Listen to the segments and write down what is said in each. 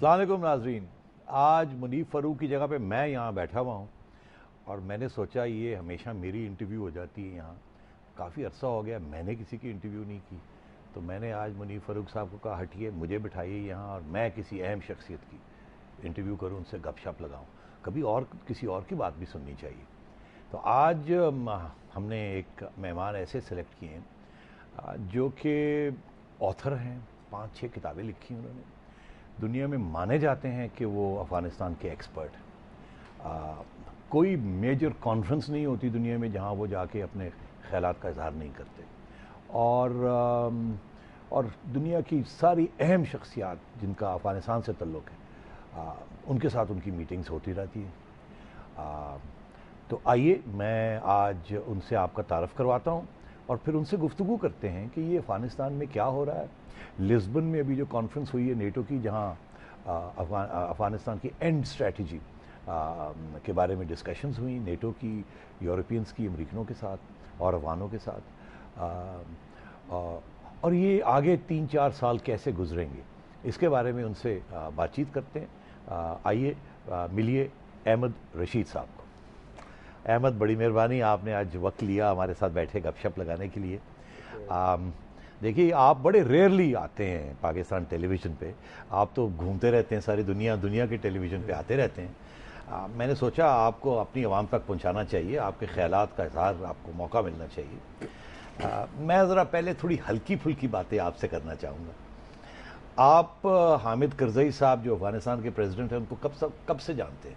السلام علیکم ناظرین. آج منیف فاروق کی جگہ پہ میں یہاں بیٹھا ہوا ہوں اور میں نے سوچا یہ ہمیشہ میری انٹرویو ہو جاتی ہے یہاں. کافی عرصہ ہو گیا میں نے کسی کی انٹرویو نہیں کی, تو میں نے آج منیف فاروق صاحب کو کہا ہٹیے مجھے بٹھائیے یہاں اور میں کسی اہم شخصیت کی انٹرویو کروں, ان سے گپ شپ لگاؤں. کبھی اور کسی اور کی بات بھی سننی چاہیے. تو آج ہم نے ایک مہمان ایسے سلیکٹ کیے ہیں جو کہ آتھر ہیں, 5-6 کتابیں لکھی انہوں نے, دنیا میں مانے جاتے ہیں کہ وہ افغانستان کے ایکسپرٹ. کوئی میجر کانفرنس نہیں ہوتی دنیا میں جہاں وہ جا کے اپنے خیالات کا اظہار نہیں کرتے, اور دنیا کی ساری اہم شخصیات جن کا افغانستان سے تعلق ہے ان کے ساتھ ان کی میٹنگز ہوتی رہتی ہیں. تو آئیے میں آج ان سے آپ کا تعارف کرواتا ہوں اور پھر ان سے گفتگو کرتے ہیں کہ یہ افغانستان میں کیا ہو رہا ہے. لسبن میں ابھی جو کانفرنس ہوئی ہے نیٹو کی, جہاں افغانستان کی اینڈ اسٹریٹجی کے بارے میں ڈسکشنز ہوئیں نیٹو کی, یورپینز کی, امریکنوں کے ساتھ اور افغانوں کے ساتھ, اور یہ آگے 3-4 سال کیسے گزریں گے اس کے بارے میں ان سے بات چیت کرتے ہیں. آئیے ملیے احمد رشید صاحب کو. احمد, بڑی مہربانی آپ نے آج وقت لیا ہمارے ساتھ بیٹھے گپ شپ لگانے کے لیے. دیکھیے آپ بڑے ریئرلی آتے ہیں پاکستان ٹیلی ویژن پہ, آپ تو گھومتے رہتے ہیں ساری دنیا کے ٹیلی ویژن پہ آتے رہتے ہیں. میں نے سوچا آپ کو اپنی عوام تک پہنچانا چاہیے, آپ کے خیالات کا اظہار آپ کو موقع ملنا چاہیے. میں ذرا پہلے تھوڑی ہلکی پھلکی باتیں آپ سے کرنا چاہوں گا. آپ حامد کرزئی صاحب جو افغانستان کے پریزیڈنٹ ہیں ان کو کب سے جانتے ہیں؟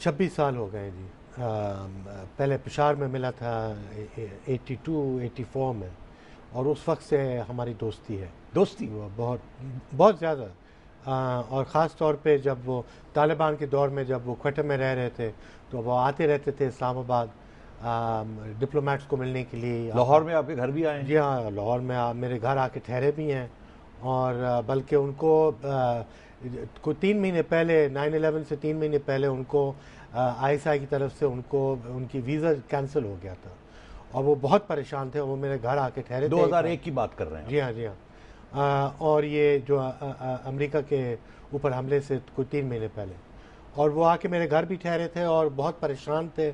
26 سال ہو گئے جی. پہلے پشاور میں ملا تھا 82-84 میں, اور اس وقت سے ہماری دوستی ہے. دوستی بہت زیادہ, اور خاص طور پہ جب وہ طالبان کے دور میں جب وہ کوئٹہ میں رہ رہے تھے تو وہ آتے رہتے تھے اسلام آباد ڈپلومیٹس کو ملنے کے لیے. لاہور میں آپ کے گھر بھی آئے ہیں؟ جی ہاں, لاہور میں میرے گھر آ کے ٹھہرے بھی ہیں, اور بلکہ ان کو 3 مہینے پہلے 9/11 سے 3 مہینے پہلے ان کو ISI کی طرف سے ان کی ویزا کینسل ہو گیا تھا اور وہ بہت پریشان تھے. وہ میرے گھر آ کے ٹھہرے تھے. 2001 کی بات کر رہے ہیں؟ جی ہاں, جی ہاں. اور یہ جو امریکہ کے اوپر حملے سے کوئی 3 مہینے پہلے, اور وہ آ کے میرے گھر بھی ٹھہرے تھے اور بہت پریشان تھے,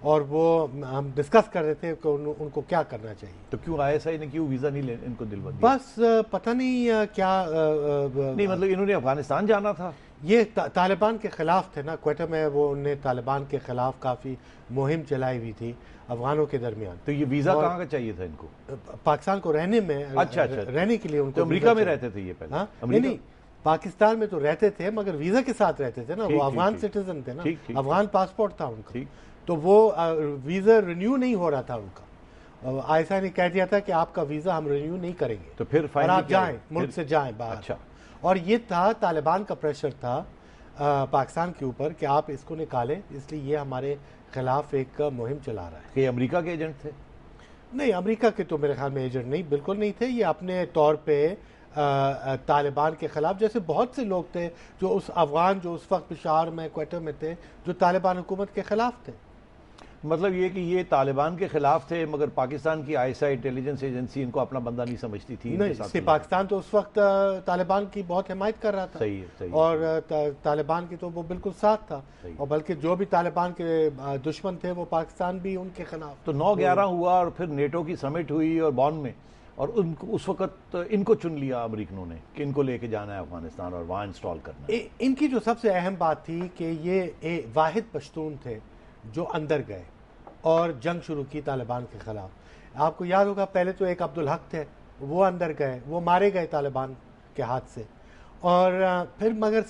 اور وہ ہم ڈسکس کر رہے تھے کہ ان کو کیا کرنا چاہیے. تو کیوں ISI نے کیوں ویزا نہیں ان کو دلوا دیا؟ بس پتہ نہیں کیا, نہیں مطلب انہوں نے افغانستان جانا تھا. یہ طالبان کے خلاف تھے نا کوئٹہ میں, وہ انہوں نے طالبان کے خلاف کافی مہم چلائی ہوئی تھی افغانوں کے درمیان. تو یہ ویزا کہاں کا چاہیے تھا ان کو؟ پاکستان کو رہنے میں, اچھا رہنے کے لیے ان کو. امریکہ میں رہتے تھے یہ پہلے؟ نہیں, پاکستان میں تو رہتے تھے مگر ویزا کے ساتھ رہتے تھے نا, وہ افغان سٹیزن تھے نا, افغان پاسپورٹ تھا ان کا, تو وہ ویزا رینیو نہیں ہو رہا تھا ان کا. ISI نے کہہ دیا تھا کہ آپ کا ویزا ہم رینیو نہیں کریں گے, تو پھر آپ جائیں, ملک سے جائیں باہر. اچھا. اور یہ تھا طالبان کا پریشر تھا پاکستان کے اوپر کہ آپ اس کو نکالیں, اس لیے یہ ہمارے خلاف ایک مہم چلا رہا ہے. کہ امریکہ کے ایجنٹ تھے؟ نہیں, امریکہ کے تو میرے خیال میں ایجنٹ نہیں, بالکل نہیں تھے. یہ اپنے طور پہ طالبان کے خلاف, جیسے بہت سے لوگ تھے جو اس وقت پشاور میں کوئٹہ میں تھے جو طالبان حکومت کے خلاف تھے. مطلب یہ کہ یہ طالبان کے خلاف تھے مگر پاکستان کی ISI انٹیلیجنس ایجنسی ان کو اپنا بندہ نہیں سمجھتی تھی. نہیں, پاکستان تو اس وقت طالبان کی بہت حمایت کر رہا تھا. صحیح. اور طالبان کی تو وہ بالکل ساتھ تھا, اور بلکہ جو بھی طالبان کے دشمن تھے وہ پاکستان بھی ان کے خلاف. تو 9/11 ہوا اور پھر نیٹو کی سمٹ ہوئی اور بون میں, اور اس وقت ان کو چن لیا امریکنوں نے کہ ان کو لے کے جانا ہے افغانستان اور وہاں انسٹال کرنا ہے. ان کی جو سب سے اہم بات تھی کہ یہ واحد پشتون تھے جو اندر گئے اور جنگ شروع کی طالبان کے خلاف. آپ کو یاد ہوگا پہلے تو ایک عبدالحق تھے, وہ اندر گئے, وہ مارے گئے طالبان کے ہاتھ سے, اور پھر مگر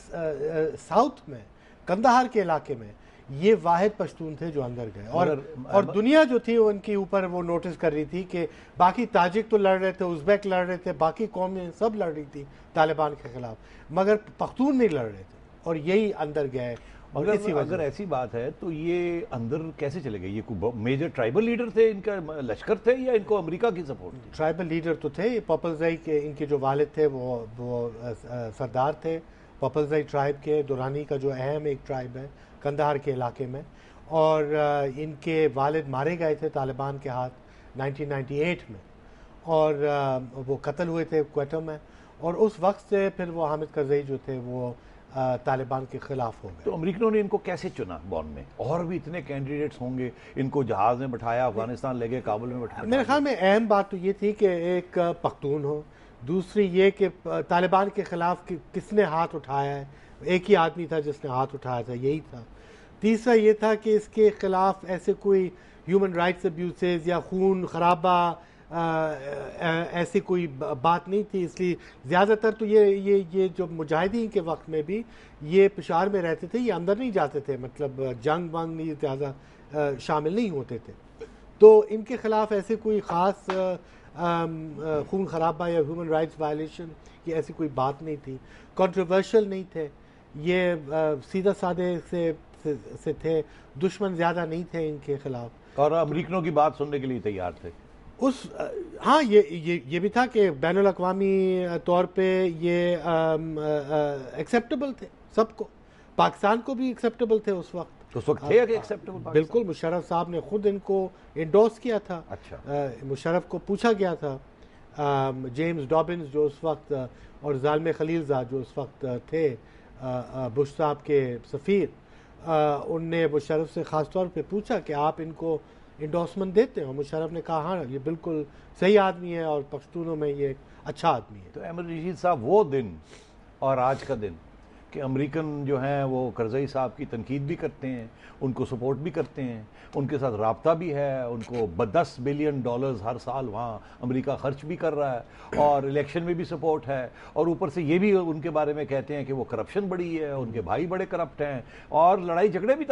ساؤتھ میں کندہار کے علاقے میں یہ واحد پشتون تھے جو اندر گئے. اور دنیا جو تھی ان کے اوپر وہ نوٹس کر رہی تھی کہ باقی تاجک تو لڑ رہے تھے, ازبیک لڑ رہے تھے, باقی قومیں سب لڑ رہی تھی طالبان کے خلاف, مگر پختون نہیں لڑ رہے تھے, اور یہی اندر گئے. اگر ایسی بات ہے تو یہ اندر کیسے چلے گئے؟ یہ کوئی میجر ٹرائبل لیڈر تھے, ان کا لشکر تھے, یا ان کو امریکہ کی سپورٹ تھی؟ ٹرائبل لیڈر تو تھے. پاپلزائی کے ان کے جو والد تھے وہ سردار تھے پاپلزائی ٹرائب کے. دورانی کا جو اہم ایک ٹرائب ہے کندہار کے علاقے میں, اور ان کے والد مارے گئے تھے طالبان کے ہاتھ 1998 میں, اور وہ قتل ہوئے تھے کوئٹہ میں. اور اس وقت سے پھر وہ حامد کرزئی جو تھے وہ طالبان کے خلاف ہو گئے. تو امریکنوں نے ان کو کیسے چنا بون میں؟ اور بھی اتنے کینڈیڈیٹس ہوں گے، ان کو جہاز میں بٹھایا، افغانستان لے گئے، کابل میں بٹھایا. میرے خیال میں اہم بات تو یہ تھی کہ ایک پختون ہو، دوسری یہ کہ طالبان کے خلاف کس نے ہاتھ اٹھایا ہے، ایک ہی آدمی تھا جس نے ہاتھ اٹھایا تھا، یہی تھا. تیسرا یہ تھا کہ اس کے خلاف ایسے کوئی ہیومن رائٹس ابیوسز یا خون خرابہ ایسی کوئی بات نہیں تھی. اس لیے زیادہ تر تو یہ جو مجاہدین کے وقت میں بھی یہ پشاور میں رہتے تھے، یہ اندر نہیں جاتے تھے، مطلب جنگ ونگ نہیں زیادہ شامل نہیں ہوتے تھے. تو ان کے خلاف ایسے کوئی خاص خون خرابہ یا ہیومن رائٹس وائلیشن کی ایسی کوئی بات نہیں تھی. کنٹروورشل نہیں تھے، یہ سیدھا سادے سے تھے، دشمن زیادہ نہیں تھے ان کے خلاف، اور امریکنوں کی بات سننے کے لیے تیار تھے. ہاں یہ بھی تھا کہ بین الاقوامی طور پہ یہ ایکسیپٹیبل تھے سب کو، پاکستان کو بھی ایکسیپٹیبل تھے اس وقت. اس وقت تھے کہ ایکسیپٹیبل؟ بالکل، مشرف صاحب نے خود ان کو انڈورس کیا تھا. اچھا. مشرف کو پوچھا گیا تھا، جیمز ڈابنز جو اس وقت، اور ظالم خلیل زاد جو اس وقت تھے بش صاحب کے سفیر، ان نے مشرف سے خاص طور پہ پوچھا کہ آپ ان کو انڈورسمنٹ دیتے ہیں، اور مشرف نے کہا ہاں یہ بالکل صحیح آدمی ہے اور پختونوں میں یہ اچھا آدمی ہے. تو احمد رشید صاحب، وہ دن اور آج کا دن کہ امریکن جو ہیں وہ کرزئی صاحب کی تنقید بھی کرتے ہیں، ان کو سپورٹ بھی کرتے ہیں، ان کے ساتھ رابطہ بھی ہے، ان کو $10 بلین ہر سال وہاں امریکہ خرچ بھی کر رہا ہے، اور الیکشن میں بھی سپورٹ ہے، اور اوپر سے یہ بھی ان کے بارے میں کہتے ہیں کہ وہ کرپشن بڑی ہے، ان کے بھائی بڑے کرپٹ ہیں، اور لڑائی جھگڑے بھی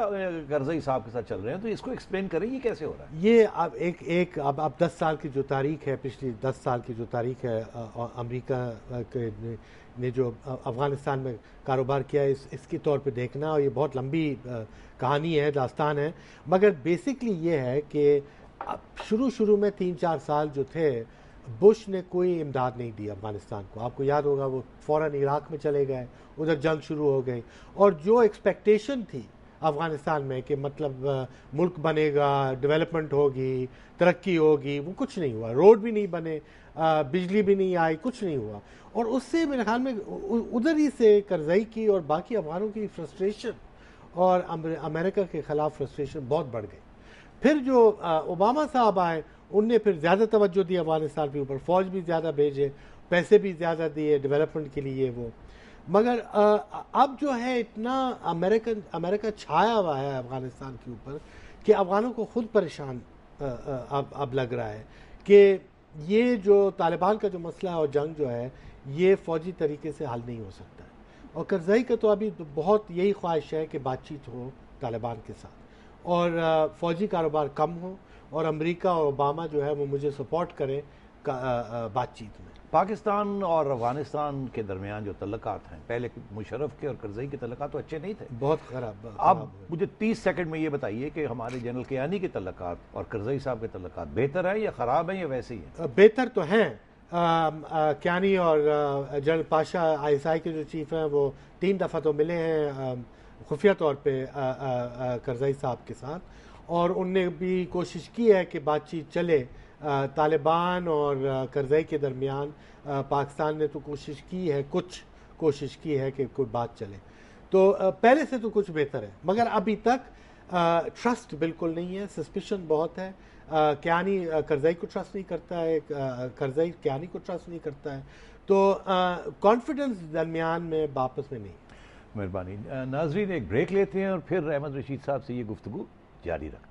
کرزئی صاحب کے ساتھ چل رہے ہیں. تو اس کو ایکسپلین کریں یہ کیسے ہو رہا ہے؟ یہ اب 10 سال کی جو تاریخ ہے، پچھلی 10 سال کی جو تاریخ ہے امریکہ نے جو افغانستان میں کاروبار کیا ہے، اس کے طور پہ دیکھنا، اور یہ بہت لمبی کہانی ہے، داستان ہے، مگر بیسکلی یہ ہے کہ شروع میں 3-4 سال جو تھے بش نے کوئی امداد نہیں دی افغانستان کو. آپ کو یاد ہوگا وہ فوراً عراق میں چلے گئے، ادھر جنگ شروع ہو گئی، اور جو ایکسپیکٹیشن تھی افغانستان میں کہ مطلب ملک بنے گا، ڈیولپمنٹ ہوگی، ترقی ہوگی، وہ کچھ نہیں ہوا. روڈ بھی نہیں بنے، بجلی بھی نہیں آئی، کچھ نہیں ہوا. اور اس سے میرے خیال میں ادھر ہی سے کرزئی کی اور باقی افغانوں کی فرسٹریشن اور امریکہ کے خلاف فرسٹریشن بہت بڑھ گئی. پھر جو اوباما صاحب آئے، ان نے پھر زیادہ توجہ دی افغانستان کے اوپر، فوج بھی زیادہ بھیجے، پیسے بھی زیادہ دیے ڈیولپمنٹ کے لیے وہ. مگر اب جو ہے اتنا امریکہ چھایا ہوا ہے افغانستان کے اوپر کہ افغانوں کو خود پریشان اب لگ رہا ہے کہ یہ جو طالبان کا جو مسئلہ اور جنگ جو ہے یہ فوجی طریقے سے حل نہیں ہو سکتا ہے. اور کرزئی کا تو ابھی بہت یہی خواہش ہے کہ بات چیت ہو طالبان کے ساتھ، اور فوجی کاروبار کم ہو، اور امریکہ اور اوباما جو ہے وہ مجھے سپورٹ کرے بات چیت میں. پاکستان اور افغانستان کے درمیان جو تعلقات ہیں، پہلے مشرف کے اور کرزئی کے تعلقات تو اچھے نہیں تھے، بہت خراب. اب مجھے 30 سیکنڈ میں یہ بتائیے کہ ہمارے جنرل کیانی کے تعلقات اور کرزئی صاحب کے تعلقات بہتر ہیں یا خراب ہیں یا ویسے ہی ہیں؟ بہتر تو ہیں. کیانی اور جنرل پاشا ISI کے جو چیف ہیں وہ 3 دفعہ تو ملے ہیں خفیہ طور پہ کرزئی صاحب کے ساتھ، اور ان نے بھی کوشش کی ہے کہ بات چیت چلے طالبان اور کرزئی کے درمیان. پاکستان نے تو کوشش کی ہے کہ کوئی بات چلے. تو پہلے سے تو کچھ بہتر ہے، مگر ابھی تک ٹرسٹ بالکل نہیں ہے، سسپیشن بہت ہے. کیانی کرزئی کو ٹرسٹ نہیں کرتا ہے، کرزئی کیانی کو ٹرسٹ نہیں کرتا ہے. تو کانفیڈنس درمیان میں آپس میں نہیں. مہربانی. ناظرین، ایک بریک لیتے ہیں اور پھر احمد رشید صاحب سے یہ گفتگو جاری رکھتے ہیں.